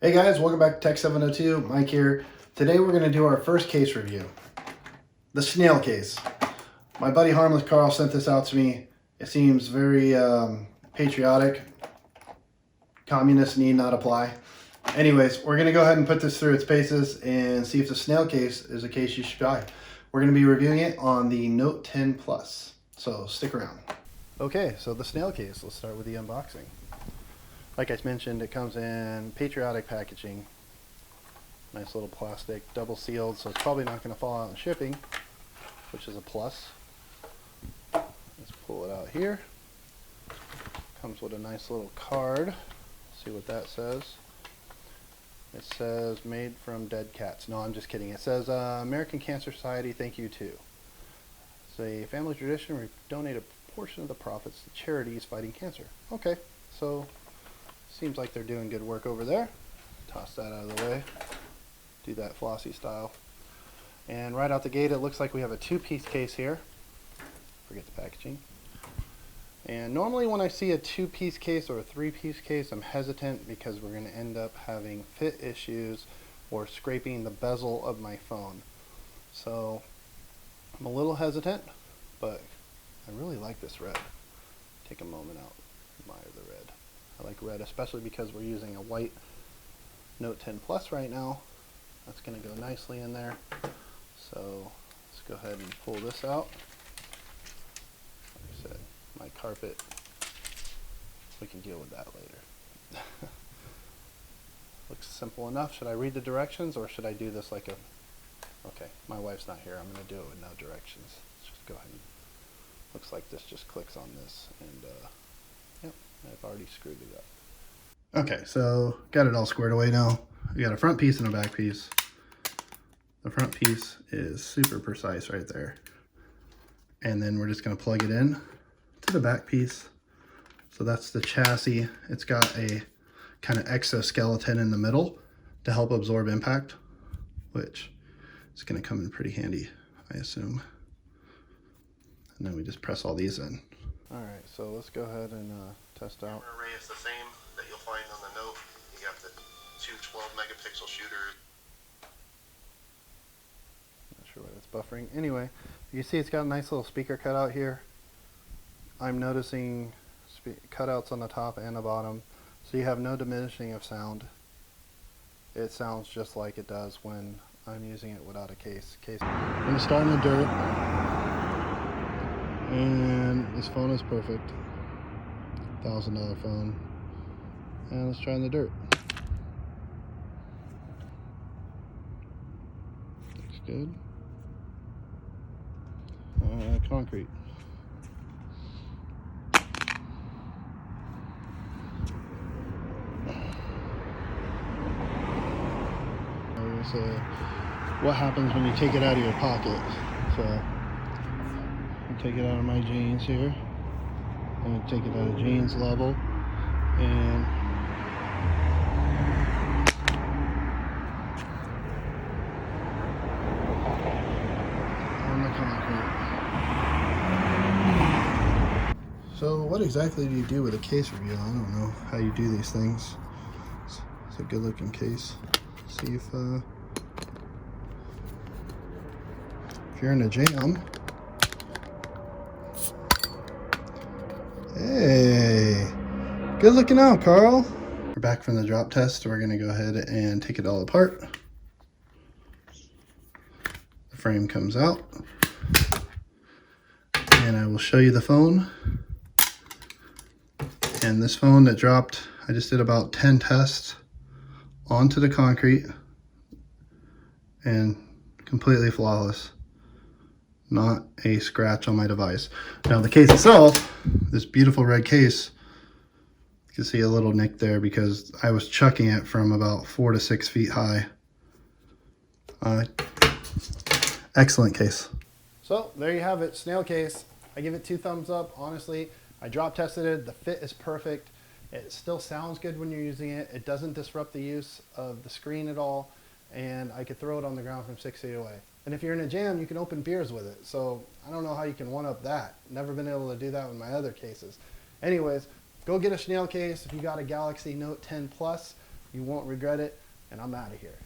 Hey guys, welcome back to Tech 702. Mike here. Today we're going to do our first case review. The Schnail case. My buddy Harmless Carl sent this out to me. It seems very patriotic. Communist need not apply. Anyways, we're going to go ahead and put this through its paces and see if the Schnail case is a case you should buy. We're going to be reviewing it on the Note 10 Plus. So stick around. Okay, so the Schnail case. Let's start with the unboxing. Like I mentioned, it comes in patriotic packaging. Nice little plastic, double sealed, so it's probably not going to fall out in shipping, which is a plus. Let's pull it out here. Comes with a nice little card. See what that says. It says, made from dead cats. No, I'm just kidding. It says, American Cancer Society, thank you too. It's a family tradition where we donate a portion of the profits to charities fighting cancer. Okay, so seems like they're doing good work over there. Toss that out of the way. Do that flossy style. And right out the gate, it looks like we have a two-piece case here. Forget the packaging. And normally when I see a two-piece case or a three-piece case, I'm hesitant because we're going to end up having fit issues or scraping the bezel of my phone. So I'm a little hesitant, but I really like this red. Take a moment out, admire the red. I like red, especially because we're using a white Note 10 Plus right now. That's going to go nicely in there. So let's go ahead and pull this out. Like I said, my carpet, we can deal with that later. Looks simple enough. Should I read the directions or should I do this like a... Okay, my wife's not here. I'm going to do it with no directions. Let's just go ahead and... Looks like this just clicks on this and yep, I've already screwed it up. Okay, so got it all squared away now. We got a front piece and a back piece. The front piece is super precise right there. And then we're just going to plug it in to the back piece. So that's the chassis. It's got a kind of exoskeleton in the middle to help absorb impact, which is going to come in pretty handy, I assume. And then we just press all these in. All right, so let's go ahead and test out. Camera array is the same that you'll find on the Note. You got the two 12-megapixel shooters. Not sure why that's buffering. Anyway, you can see it's got a nice little speaker cutout here. I'm noticing cutouts on the top and the bottom, so you have no diminishing of sound. It sounds just like it does when I'm using it without a case. I'm going to start in the dirt. And this phone is perfect. $1,000 phone. And let's try in the dirt. Looks good. Concrete. What happens when you take it out of your pocket? So take it out of my jeans here. I'm going to take it out of jeans level and on the concrete. So what exactly do you do with a case review? I don't know how you do these things. It's a good looking case. See if you're in a jam. Hey, good looking out, Carl. We're back from the drop test, so we're gonna go ahead and take it all apart. The frame comes out, and I will show you the phone. And this phone that dropped, I just did about 10 tests onto the concrete, and completely flawless. Not a scratch on my device. Now the case itself, this beautiful red case, you can see a little nick there because I was chucking it from about 4 to 6 feet high. Excellent case. So there you have it, Schnail case. I give it 2 thumbs up, honestly. I drop tested it, the fit is perfect. It still sounds good when you're using it. It doesn't disrupt the use of the screen at all. And I could throw it on the ground from 6 feet away. And if you're in a jam, you can open beers with it. So I don't know how you can one-up that. Never been able to do that with my other cases. Anyways, go get a Schnail case if you got a Galaxy Note 10 Plus. You won't regret it, and I'm out of here.